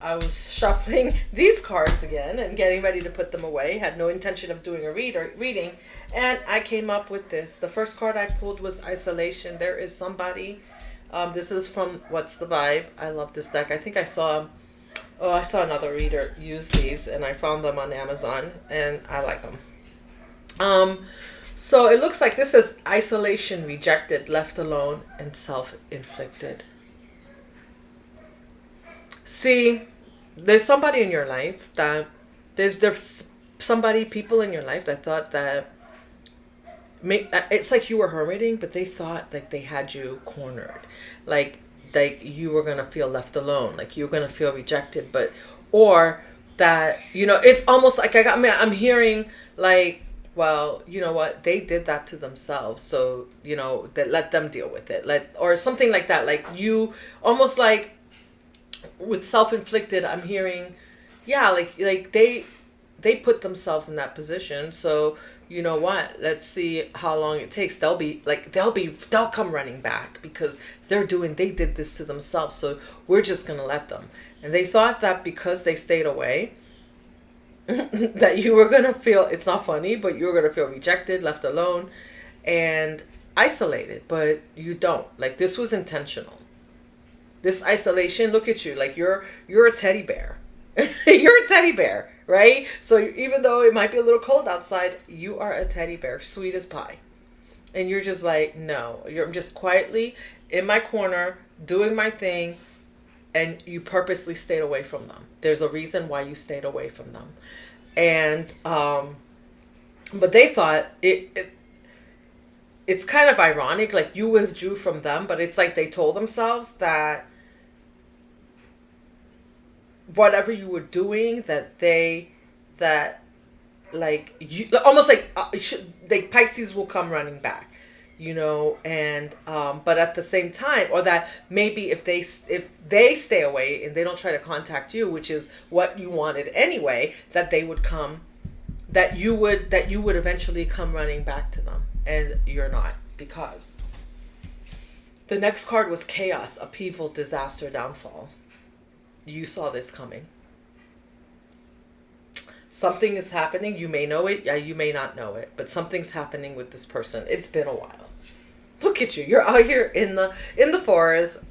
I was shuffling these cards again and getting ready to put them away. Had no intention of doing a reading, and I came up with this. The first card I pulled was isolation. There is somebody. This is from What's the Vibe. I love this deck. I think I saw another reader use these, and I found them on Amazon, and I like them. So it looks like this is isolation, rejected, left alone, and self-inflicted. See, there's somebody in your life that there's people in your life that thought that it's like you were hermiting, but they thought like they had you cornered, like you were gonna feel left alone, like you were gonna feel rejected, or that it's almost like I'm hearing like, well, you know what, they did that to themselves, so that let them deal with it, or something like that, like you almost like. With self-inflicted, I'm hearing, yeah, like they put themselves in that position. So you know what? Let's see how long it takes. They'll come running back because they did this to themselves. So we're just gonna let them. And they thought that because they stayed away, that you were gonna feel. It's not funny, but you were gonna feel rejected, left alone, and isolated. But you don't. Like this was intentional. This isolation, look at you, like you're a teddy bear. You're a teddy bear, right? So even though it might be a little cold outside, you are a teddy bear, sweet as pie. And you're just like, no, I'm just quietly in my corner doing my thing, and you purposely stayed away from them. There's a reason why you stayed away from them. And but they thought it's kind of ironic, like you withdrew from them, but it's like they told themselves that whatever you were doing, like you almost like Pisces will come running back, and but at the same time, or that maybe if they stay away and they don't try to contact you, which is what you wanted anyway, that they would come, that you would eventually come running back to them. And you're not, because the next card was chaos, upheaval, disaster, downfall. You saw this coming. Something is happening. You may know it. Yeah, you may not know it, but something's happening with this person. It's been a while. Look at you. You're out here in the forest,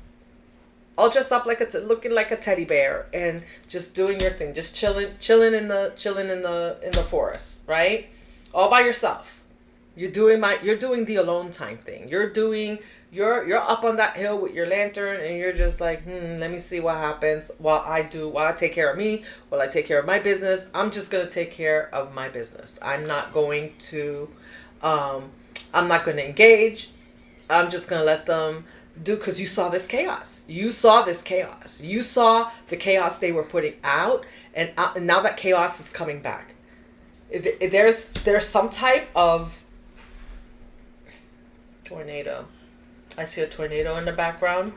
all dressed up looking like a teddy bear, and just doing your thing, just chilling in the forest, right? All by yourself. You're doing the alone time thing. You're up on that hill with your lantern, and you're just like, let me see what happens while I take care of me, while I take care of my business. I'm just going to take care of my business. I'm not going to engage. I'm just going to let them do, because you saw this chaos. You saw the chaos they were putting out, and now that chaos is coming back. There's some type of tornado. I see a tornado in the background.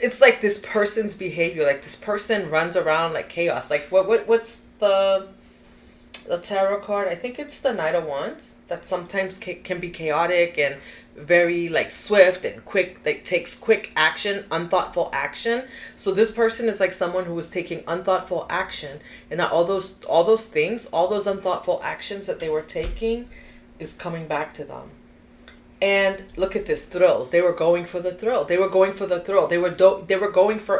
It's like this person's behavior, like this person runs around like chaos. Like what's the tarot card? I think it's the Knight of Wands, that sometimes can be chaotic and very like swift and quick, like takes quick action, unthoughtful action. So this person is like someone who was taking unthoughtful action, and now all those unthoughtful actions that they were taking is coming back to them. And look at this, thrills. They were going for the thrill. They were going for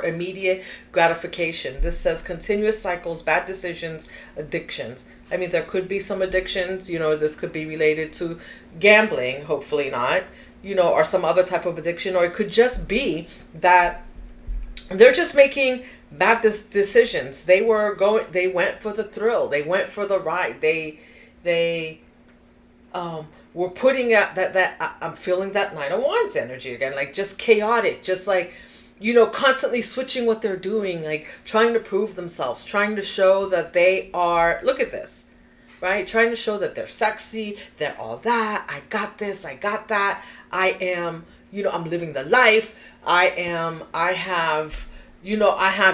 immediate gratification. This says continuous cycles, bad decisions, addictions. I mean, there could be some addictions, this could be related to gambling, hopefully not, or some other type of addiction, or it could just be that they're just making bad decisions. They went for the thrill. They went for the ride. We're putting out that I'm feeling that Knight of Wands energy again, like just chaotic, just like, constantly switching what they're doing, like trying to prove themselves, trying to show that they are, look at this, right? Trying to show that they're sexy, they're all that, I got this, I got that, I am, I'm living the life, I have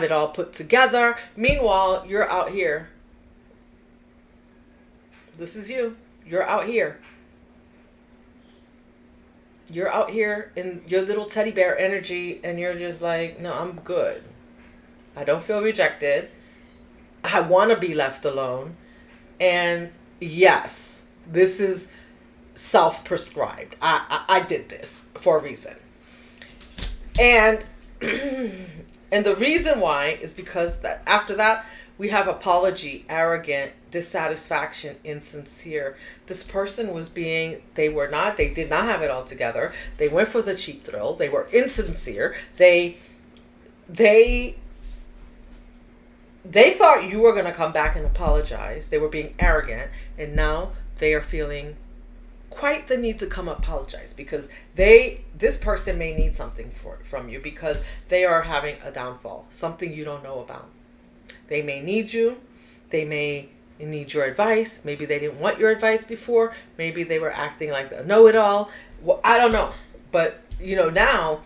it all put together. Meanwhile, you're out here. This is you. You're out here. You're out here in your little teddy bear energy and you're just like, no, I'm good. I don't feel rejected. I want to be left alone. And yes, this is self-prescribed. I did this for a reason. And and the reason why is because that after that we have apology, arrogant, dissatisfaction, insincere. This person was being, they did not have it all together. They went for the cheap thrill. They were insincere. They thought you were going to come back and apologize. They were being arrogant, and now they are feeling quite the need to come apologize because this person may need something from you because they are having a downfall, something you don't know about. They may need you. They may need your advice. Maybe they didn't want your advice before. Maybe they were acting like a know-it-all. Well, I don't know, but now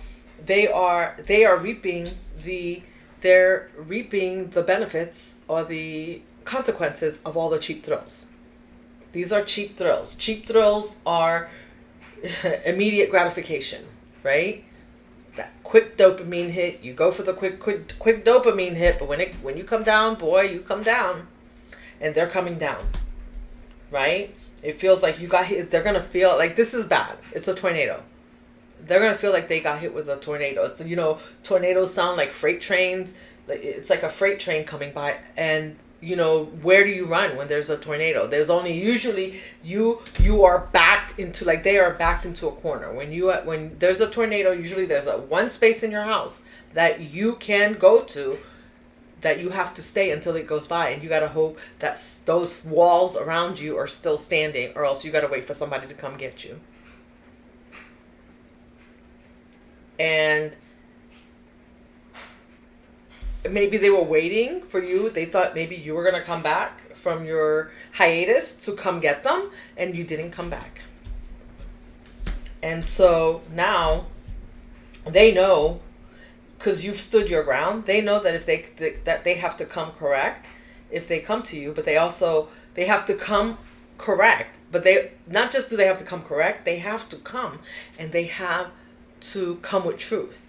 they are reaping the benefits or the consequences of all the cheap thrills. These are cheap thrills. Cheap thrills are immediate gratification, right? That quick dopamine hit. You go for the quick dopamine hit, but when you come down, boy, you come down, and they're coming down, right? It feels like you got hit. They're gonna feel like this is bad. It's a tornado. They're gonna feel like they got hit with a tornado. It's tornadoes sound like freight trains. It's like a freight train coming by, and where do you run when there's a tornado? There's only usually you are backed into, like they are backed into a corner. When there's a tornado, usually there's a one space in your house that you can go to, that you have to stay until it goes by, and you got to hope that those walls around you are still standing, or else you got to wait for somebody to come get you. And maybe they were waiting for you. They thought maybe you were going to come back from your hiatus to come get them, and you didn't come back. And so now they know, because you've stood your ground, they know that if that they have to come correct if they come to you, but they have to come correct. But they not just do they have to come correct, they have to come, and they have to come with truth.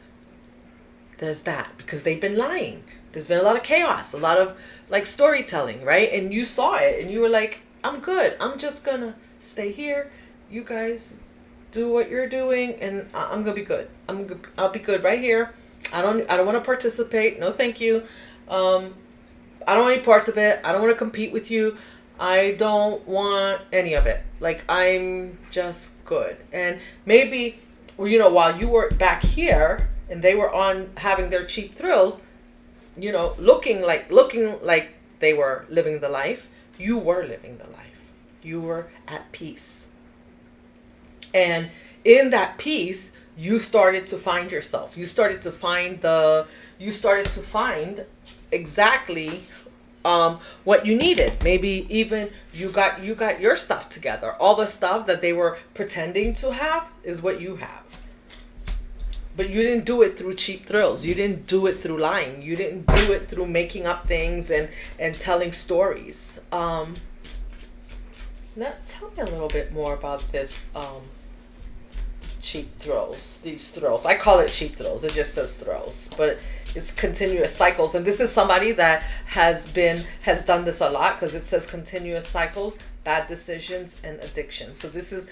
There's that, because they've been lying. There's been a lot of chaos, a lot of like storytelling, right? And you saw it and you were like, I'm good. I'm just gonna stay here. You guys do what you're doing and I'm gonna be good. I'll be good right here. I don't want to participate. No, thank you. I don't want any parts of it. I don't want to compete with you. I don't want any of it. Like, I'm just good. And maybe, while you were back here, and they were on having their cheap thrills, looking like they were living the life. You were living the life. You were at peace. And in that peace, you started to find yourself. You started to find exactly what you needed. Maybe even you got your stuff together. All the stuff that they were pretending to have is what you have. But you didn't do it through cheap thrills. You didn't do it through lying. You didn't do it through making up things and telling stories. Now, tell me a little bit more about this cheap thrills. These thrills. I call it cheap thrills. It just says thrills. But it's continuous cycles. And this is somebody that has done this a lot, because it says continuous cycles, bad decisions, and addiction. So this is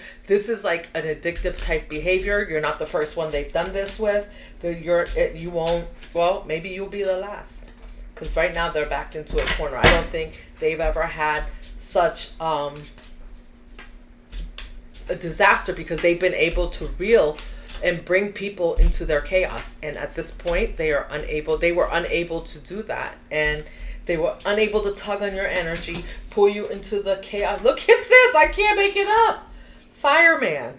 like an addictive type behavior. You're not the first one they've done this with. You won't. Well, maybe you'll be the last, because right now they're backed into a corner. I don't think they've ever had such a disaster, because they've been able to reel and bring people into their chaos. And at this point, they were unable to do that, and they were unable to tug on your energy, pull you into the chaos. Look at this. I can't make it up. Fireman.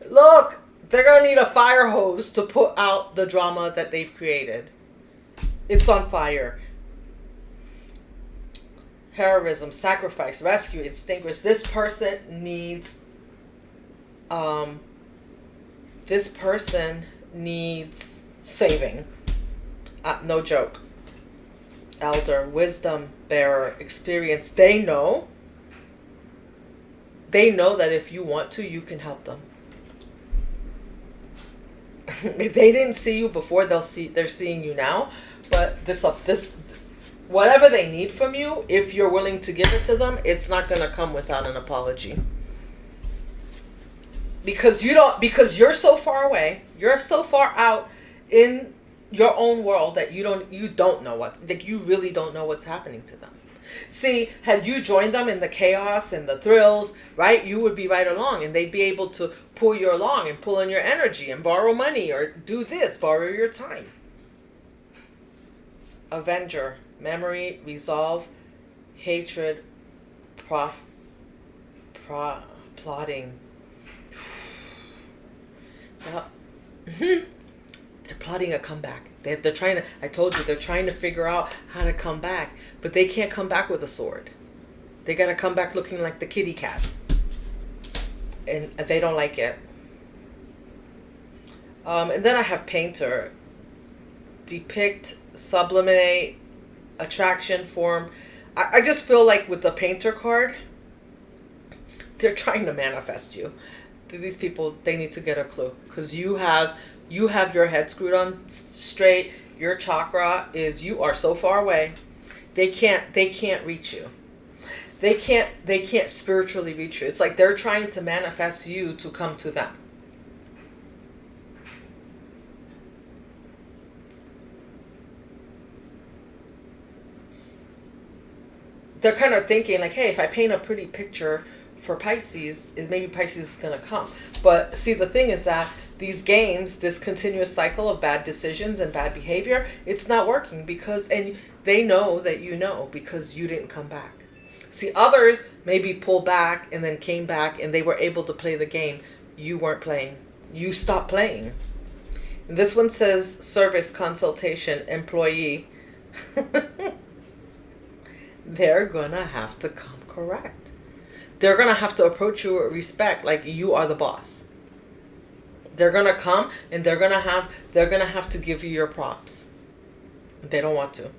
Look, they're going to need a fire hose to put out the drama that they've created. It's on fire. Heroism, sacrifice, rescue, extinguish. This person needs saving. No joke. Elder, wisdom bearer, experience. They know that if you want to, you can help them. If they didn't see you before, they're seeing you now. But this whatever they need from you, if you're willing to give it to them, it's not going to come without an apology. Because you're so far away, you're so far out in your own world that you don't know you really don't know what's happening to them. See, had you joined them in the chaos and the thrills, right, you would be right along, and they'd be able to pull you along and pull in your energy and borrow money or do this, borrow your time. Avenger, memory, resolve, hatred, plotting. Yep. They're plotting a comeback. They're trying to, I told you, they're trying to figure out how to come back, but they can't come back with a sword. They got to come back looking like the kitty cat. And they don't like it. And then I have painter. Depict, sublimate, attraction, form. I just feel like with the painter card, they're trying to manifest you. These people, they need to get a clue, because you have your head screwed on straight. Your chakra is, you are so far away. They can't reach you. They can't spiritually reach you. It's like they're trying to manifest you to come to them. They're kind of thinking like, hey, if I paint a pretty picture for Pisces, maybe Pisces is going to come. But see, the thing is that these games, this continuous cycle of bad decisions and bad behavior, it's not working, because, and they know that you know, because you didn't come back. See, others maybe pulled back and then came back and they were able to play the game. You weren't playing. You stopped playing. And this one says service, consultation, employee. They're gonna have to come correct. They're gonna have to approach you with respect, like you are the boss. They're gonna come and they're gonna have to give you your props. They don't want to.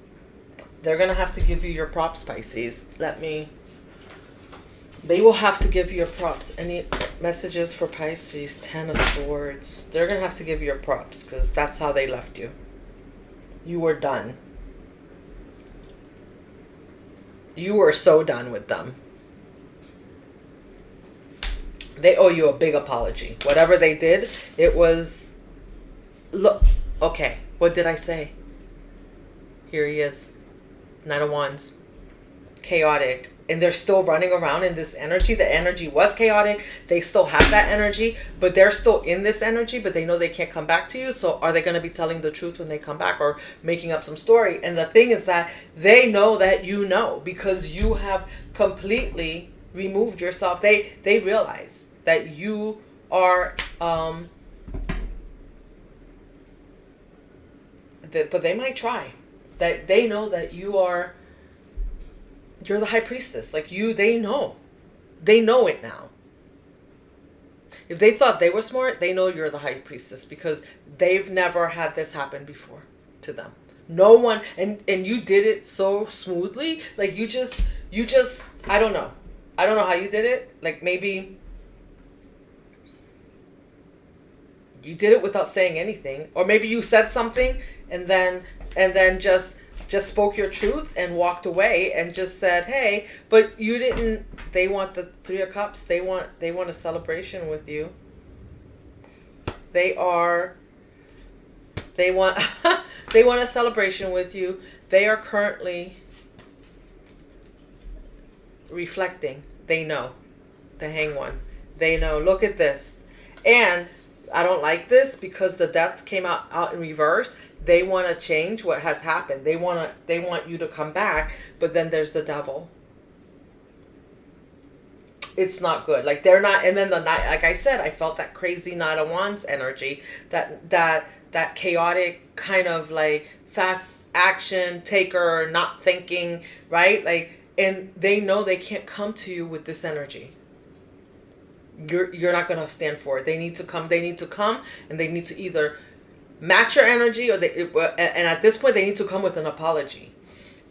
They're gonna have to give you your props, Pisces. They will have to give you your props. Any messages for Pisces? 10 of Swords. They're gonna have to give you your props, because that's how they left you. You were done. You were so done with them. They owe you a big apology. Whatever they did, it was... Look, okay, what did I say? Here he is. Knight of Wands. Chaotic. And they're still running around in this energy. The energy was chaotic. They still have that energy, but they're still in this energy, but they know they can't come back to you. So are they going to be telling the truth when they come back, or making up some story? And the thing is that they know that you know, because you have completely removed yourself. They realize that you are, but they might try. That they know that you're the high priestess. Like they know it now. If they thought they were smart, they know you're the high priestess, because they've never had this happen before to them. No one, and you did it so smoothly. Like you just, I don't know how you did it. Like maybe you did it without saying anything, or maybe you said something and then just spoke your truth and walked away and just said, hey, but you didn't. They want the 3 of Cups. They want a celebration with you. They want a celebration with you. They are currently reflecting. They know. The Hanged One. They know. Look at this. And I don't like this, because the Death came out in reverse. They want to change what has happened. They want you to come back, but then there's the Devil. It's not good. Like they're not. And then the Knight, like I said, I felt that crazy Knight of Wands energy, that chaotic kind of like fast action taker, not thinking, right? Like, and they know they can't come to you with this energy. You're not going to stand for it. They need to come, and they need to either match your energy, or and at this point they need to come with an apology.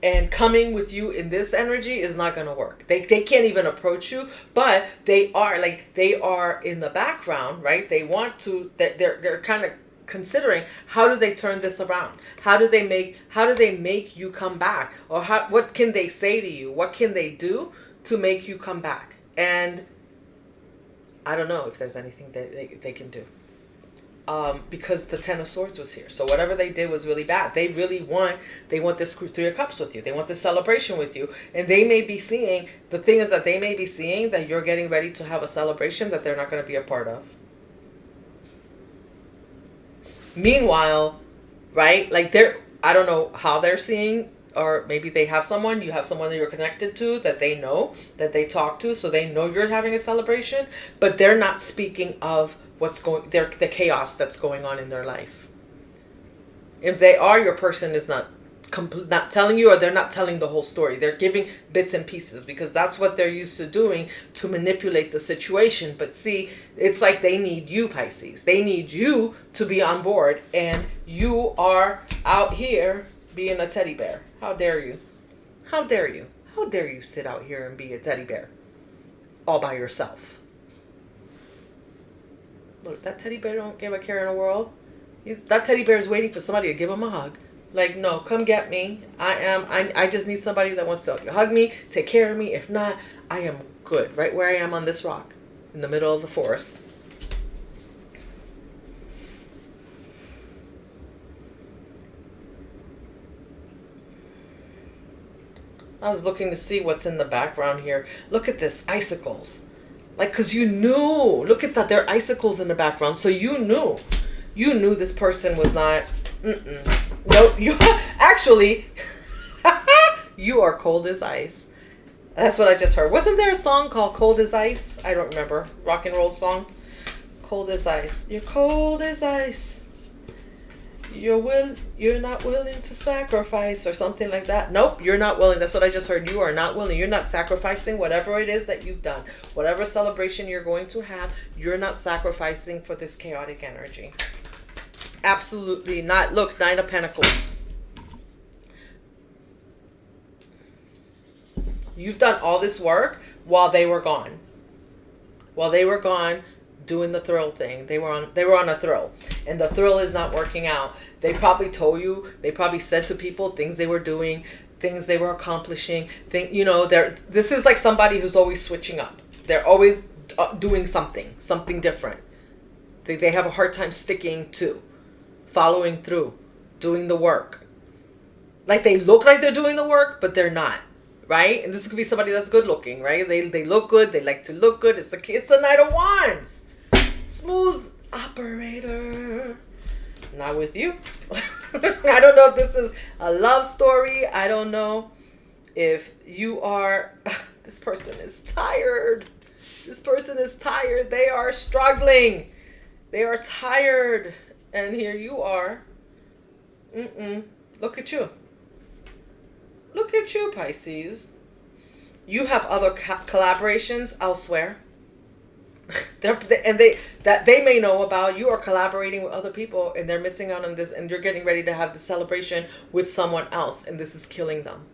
And coming with you in this energy is not going to work. They can't even approach you, but they are in the background, right? They want to, they're kind of considering, how do they turn this around? How do they make you come back? Or what can they say to you? What can they do to make you come back? And I don't know if there's anything that they can do. Because the Ten of Swords was here. So whatever they did was really bad. They want this Three of Cups with you. They want this celebration with you. And they may be seeing, the thing is that they may be seeing that you're getting ready to have a celebration that they're not going to be a part of. Meanwhile, right? Like I don't know how they're seeing, or maybe they have someone, you have someone that you're connected to that they know, that they talk to, so they know you're having a celebration, but they're not speaking of the chaos that's going on in their life. If they are, your person is not telling you, or they're not telling the whole story. They're giving bits and pieces because that's what they're used to doing to manipulate the situation. But see, it's like they need you, Pisces. They need you to be on board, and you are out here being a teddy bear. How dare you? How dare you? How dare you sit out here and be a teddy bear all by yourself? Look, that teddy bear don't give a care in the world. That teddy bear is waiting for somebody to give him a hug. Like, no, come get me. I just need somebody that wants to hug me, take care of me. If not, I am good. Right where I am on this rock, in the middle of the forest. I was looking to see what's in the background here. Look at this, icicles. Like, because you knew. Look at that, there are icicles in the background. So you knew. You knew this person was not... No, you actually, you are cold as ice. That's what I just heard. Wasn't there a song called Cold as Ice? I don't remember. Rock and roll song. Cold as ice. You're cold as ice. You're not willing to sacrifice, or something like that. Nope, you're not willing. That's what I just heard. You are not willing. You're not sacrificing whatever it is that you've done. Whatever celebration you're going to have, you're not sacrificing for this chaotic energy. Absolutely not. Look, Nine of Pentacles. You've done all this work while they were gone. While they were gone doing the thrill thing. They were on a thrill. And the thrill is not working out. They probably told you, they probably said to people things they were doing, things they were accomplishing. This is like somebody who's always switching up. They're always doing something different. They have a hard time sticking to. Following through, doing the work. Like they look like they're doing the work, but they're not, right? And this could be somebody that's good looking, right? They look good. They like to look good. It's the Knight of Wands. Smooth operator. Not with you. I don't know if this is a love story. I don't know if you are... This person is tired. This person is tired. They are struggling. They are tired. And here you are. Look at you. Look at you, Pisces. You have other collaborations elsewhere. They may know about. You are collaborating with other people, and they're missing out on this, and you're getting ready to have the celebration with someone else, and this is killing them.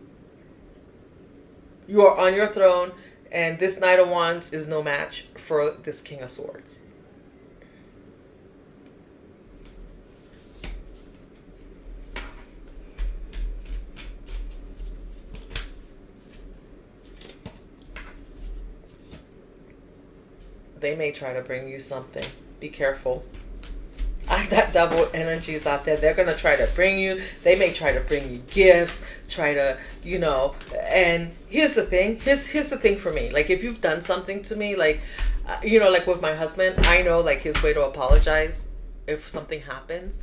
You are on your throne, and this Knight of Wands is no match for this King of Swords. They may try to bring you something. Be careful. That double energy is out there. They're going to try to bring you. They may try to bring you gifts. Try to, and here's the thing. Here's the thing for me. Like, if you've done something to me, like, like with my husband, I know, like, his way to apologize if something happens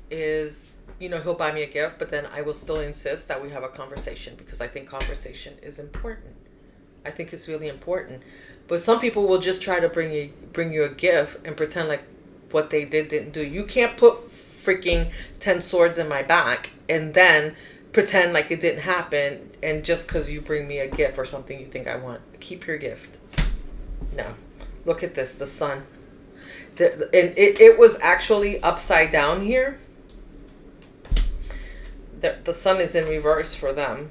is, he'll buy me a gift, but then I will still insist that we have a conversation because I think conversation is important. I think it's really important. But some people will just try to bring you a gift and pretend like what they didn't do. You can't put freaking 10 swords in my back and then pretend like it didn't happen, and just because you bring me a gift or something you think I want. Keep your gift. No. Look at this, the sun. And it was actually upside down here. The sun is in reverse for them.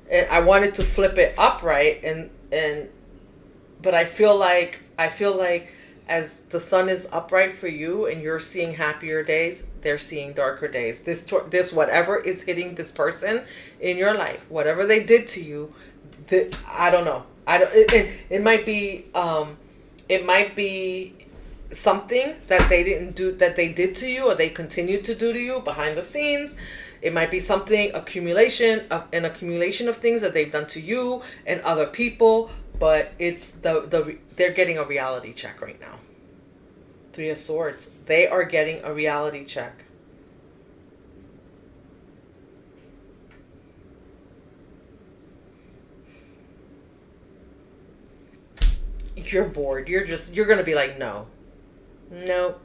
And I wanted to flip it upright, but I feel like as the sun is upright for you and you're seeing happier days, they're seeing darker days. This whatever is hitting this person in your life, whatever they did to you, I don't know. I don't. It might be. It might be something that they didn't do, that they did to you or they continue to do to you behind the scenes. It might be something, an accumulation of things that they've done to you and other people. But it's they're getting a reality check right now. Three of Swords. They are getting a reality check. You're bored. You're going to be like, no. No.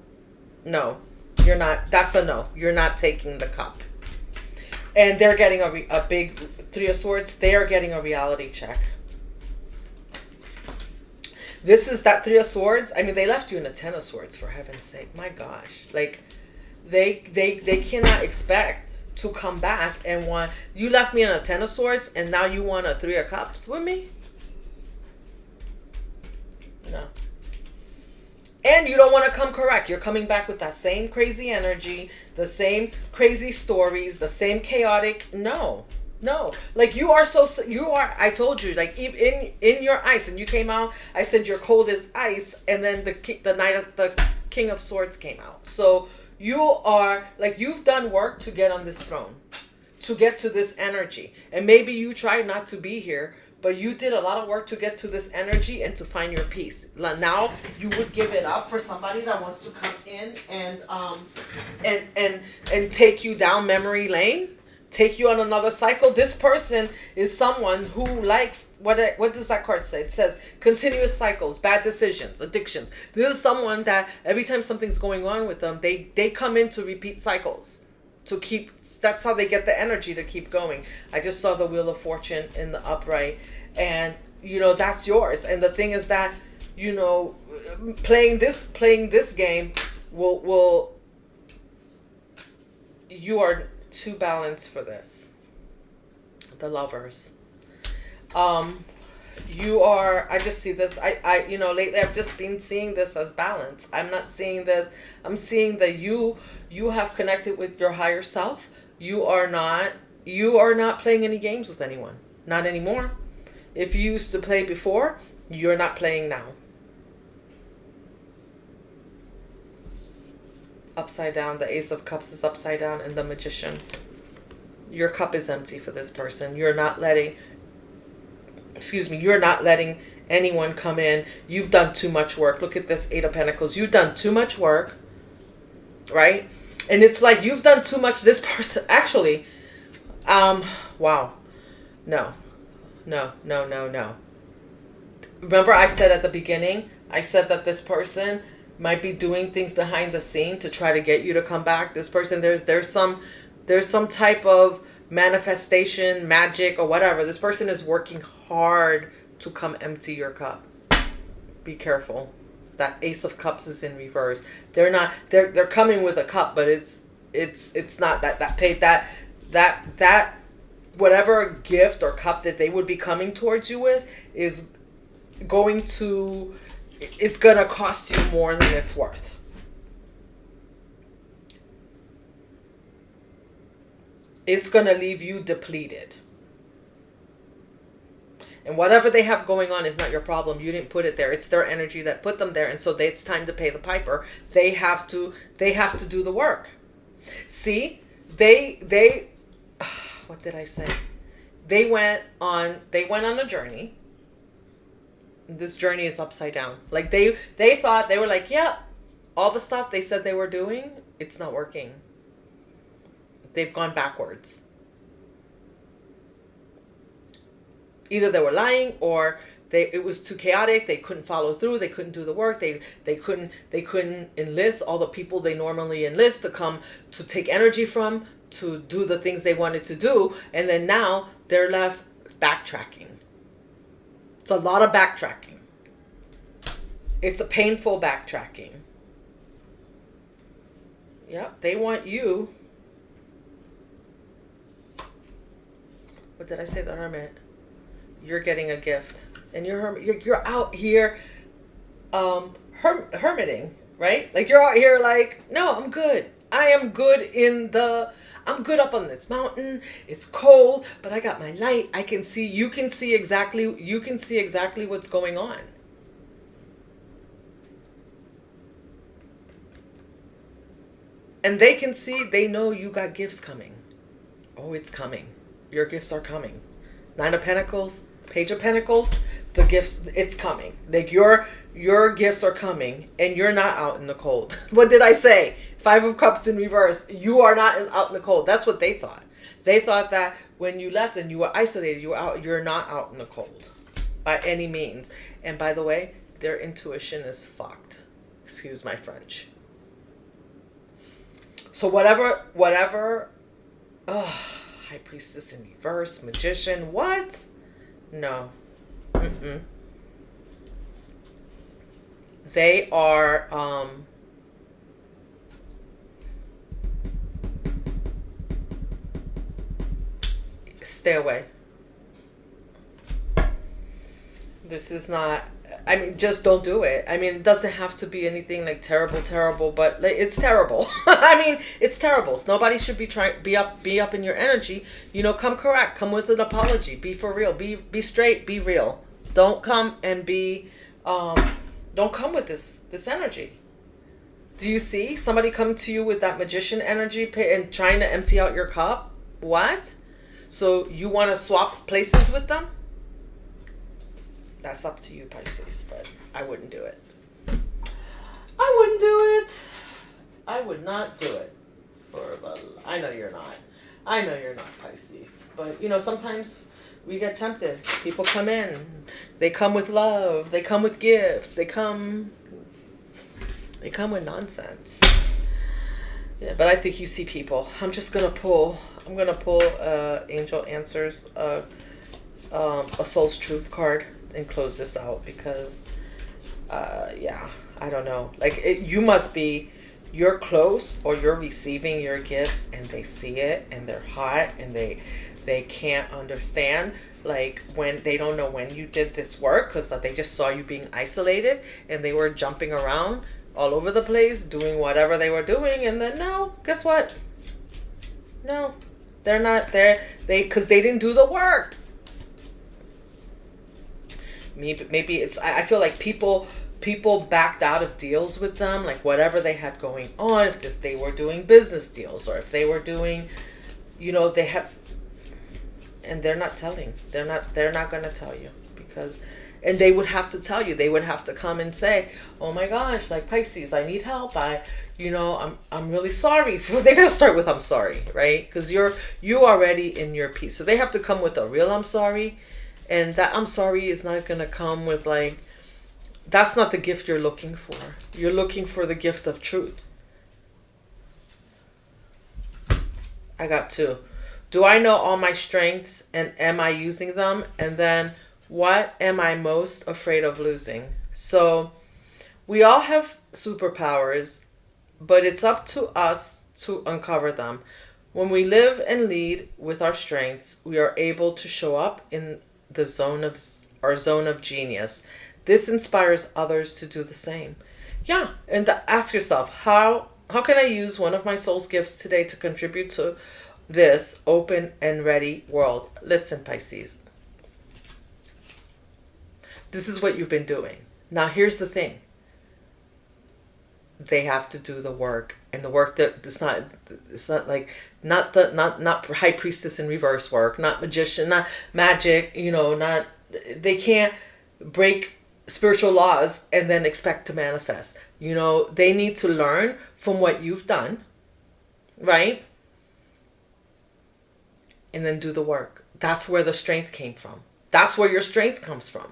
No. You're not. That's a no. You're not taking the cup. And they're getting a big Three of Swords. They are getting a reality check. This is that Three of Swords. I mean, they left you in a Ten of Swords, for heaven's sake. My gosh. Like, they cannot expect to come back and want... You left me in a Ten of Swords, and now you want a Three of Cups with me? No. And you don't want to come correct. You're coming back with that same crazy energy, the same crazy stories, the same chaotic... No. No, like you are, I told you, like in your ice, and you came out, I said you're cold as ice, and then the King of Swords came out. So you are, like, you've done work to get on this throne, to get to this energy. And maybe you tried not to be here, but you did a lot of work to get to this energy and to find your peace. Now you would give it up for somebody that wants to come in and take you down memory lane. Take you on another cycle. This person is someone who likes, what does that card say? It says continuous cycles, bad decisions, addictions. This is someone that every time something's going on with them, they come in to repeat cycles, to keep. That's how they get the energy to keep going. I just saw the Wheel of Fortune in the upright, and that's yours. And the thing is that playing this game will you are too balanced for this. The Lovers. You are, I just see this, lately I've just been seeing this as balance. I'm not seeing this, I'm seeing that you have connected with your higher self. You are not playing any games with anyone. Not anymore. If you used to play before, you're not playing now. Upside down, the Ace of Cups is upside down, and the Magician. Your cup is empty for this person. You're not letting anyone come in. You've done too much work. Look at this Eight of Pentacles. You've done too much work, right? And it's like you've done too much. This person, actually, wow. No. Remember I said at the beginning, I said that this person might be doing things behind the scene to try to get you to come back. This person, there's some type of manifestation, magic, or whatever. This person is working hard to come empty your cup. Be careful. That Ace of Cups is in reverse. They're coming with a cup, but it's not that whatever gift or cup that they would be coming towards you with is going to... It's going to cost you more than it's worth. It's going to leave you depleted. And whatever they have going on is not your problem. You didn't put it there. It's their energy that put them there. And so it's time to pay the piper. They have to do the work. See, they what did I say? They went on a journey. This journey is upside down. Like they thought, they were like, yeah, all the stuff they said they were doing, it's not working. They've gone backwards. Either they were lying, or it was too chaotic. They couldn't follow through. They couldn't do the work. They couldn't enlist all the people they normally enlist to come to take energy from, to do the things they wanted to do. And then now they're left backtracking. It's a lot of backtracking. It's a painful backtracking. Yeah, they want you. What did I say? The Hermit. You're getting a gift, and you're out here hermiting, right? Like you're out here like, no, I'm good. I am good I'm good up on this mountain. It's cold, but I got my light. I can see, you can see exactly what's going on. And they can see, they know you got gifts coming. Oh, it's coming. Your gifts are coming. Nine of Pentacles, Page of Pentacles, the gifts, it's coming. Like your gifts are coming and you're not out in the cold. What did I say? Five of Cups in reverse. You are not out in the cold. That's what they thought. They thought that when you left and you were isolated, you're not out in the cold by any means. And by the way, their intuition is fucked. Excuse my French. So whatever, High Priestess in reverse, Magician, what? No. They are, stay away. This is not, I mean, just don't do it. I mean, it doesn't have to be anything like terrible, but like, it's terrible. I mean, it's terrible. So nobody should be be up in your energy. You know, come correct. Come with an apology. Be for real. Be straight. Be real. Don't come and be, don't come with this energy. Do you see somebody come to you with that Magician energy and trying to empty out your cup? What? So you want to swap places with them? That's up to you, Pisces, but I wouldn't do it. I wouldn't do it. I would not do it. I know you're not. I know you're not, Pisces. But, you know, sometimes we get tempted. People come in. They come with love. They come with gifts. They come with nonsense. Yeah, but I think you see people. I'm going to pull Angel Answers, a Soul's Truth card, and close this out because yeah, I don't know, like you must be, you're close or you're receiving your gifts and they see it and they're hot and they can't understand, like when they don't know when you did this work because they just saw you being isolated and they were jumping around all over the place doing whatever they were doing, and then no, guess what, no, they're not there, because they didn't do the work. Maybe it's, I feel like people backed out of deals with them, like whatever they had going on, if they were doing business deals or if they were doing, you know, they have, and they're not telling, they're not going to tell you because, and they would have to tell you, they would have to come and say, oh my gosh, like Pisces, I need help, I'm really sorry. They're going to start with I'm sorry, right? Because you already in your peace, so they have to come with a real I'm sorry. And that I'm sorry is not going to come with like, that's not the gift you're looking for. You're looking for the gift of truth. I got two. Do I know all my strengths and am I using them? And then what am I most afraid of losing? So we all have superpowers, but it's up to us to uncover them. When we live and lead with our strengths, we are able to show up in the zone of genius. This inspires others to do the same. Yeah, and ask yourself, how can I use one of my soul's gifts today to contribute to this open and ready world? Listen, Pisces, this is what you've been doing. Now here's the thing. They have to do the work, and the work that it's not like not High Priestess in reverse work, not Magician, not magic, not, they can't break spiritual laws and then expect to manifest. They need to learn from what you've done, right? And then do the work. That's where the strength came from. That's where your strength comes from.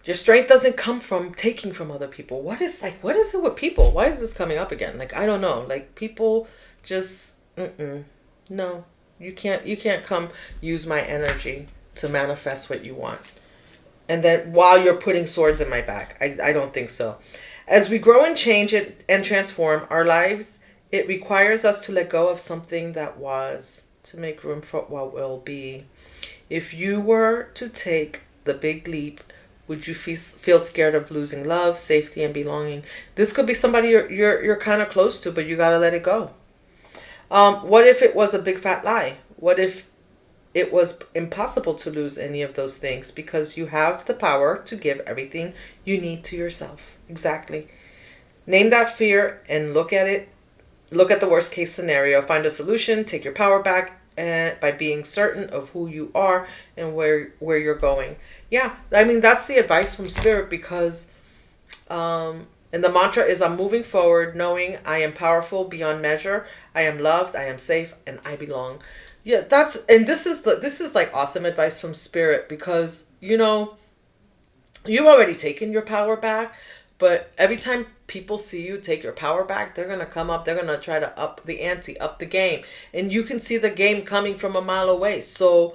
Your strength doesn't come from taking from other people. What is it with people? Why is this coming up again? Like, I don't know. Like, people just, no. You can't come use my energy to manifest what you want. And then while you're putting swords in my back. I don't think so. As we grow and change it and transform our lives, it requires us to let go of something that was to make room for what will be. If you were to take the big leap, Would you feel scared of losing love, safety, and belonging? This could be somebody you're kind of close to, but you got to let it go. What if it was a big fat lie? What if it was impossible to lose any of those things because you have the power to give everything you need to yourself? Exactly. Name that fear and look at it. Look at the worst case scenario. Find a solution. Take your power back by being certain of who you are and where you're going. Yeah, I mean, that's the advice from Spirit, because and the mantra is, I'm moving forward knowing I am powerful beyond measure. I am loved, I am safe, and I belong. Yeah, this is like awesome advice from Spirit, because you've already taken your power back, but every time people see you take your power back, they're going to come up, they're going to try to up the ante, up the game. And you can see the game coming from a mile away. So,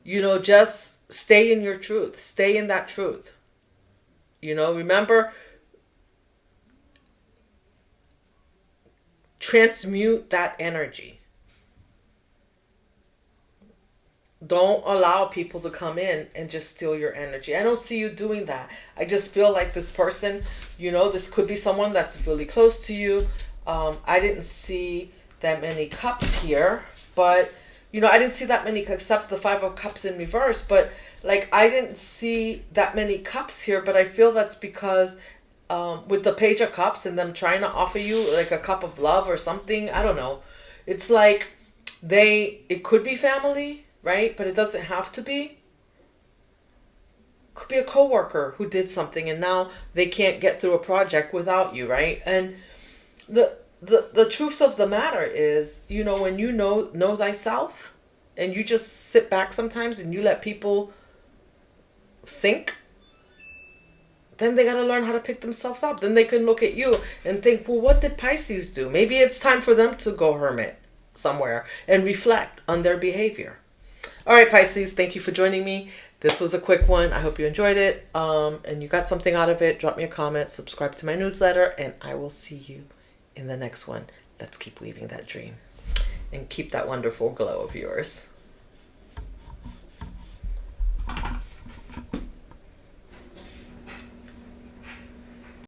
just stay in your truth. Stay in that truth. Remember, transmute that energy. Don't allow people to come in and just steal your energy. I don't see you doing that. I just feel like this person, this could be someone that's really close to you. I didn't see that many cups here, but, I didn't see that many, except the 5 of Cups in reverse. But, I didn't see that many cups here, but I feel that's because with the Page of Cups and them trying to offer you, like, a cup of love or something. I don't know. It's like it could be family, right? But it doesn't have to be. Could be a coworker who did something and now they can't get through a project without you, right? And the truth of the matter is, when you know thyself and you just sit back sometimes and you let people sink, then they got to learn how to pick themselves up. Then they can look at you and think, well, what did Pisces do? Maybe it's time for them to go hermit somewhere and reflect on their behavior. All right, Pisces, thank you for joining me. This was a quick one. I hope you enjoyed it and you got something out of it. Drop me a comment, subscribe to my newsletter, and I will see you in the next one. Let's keep weaving that dream and keep that wonderful glow of yours.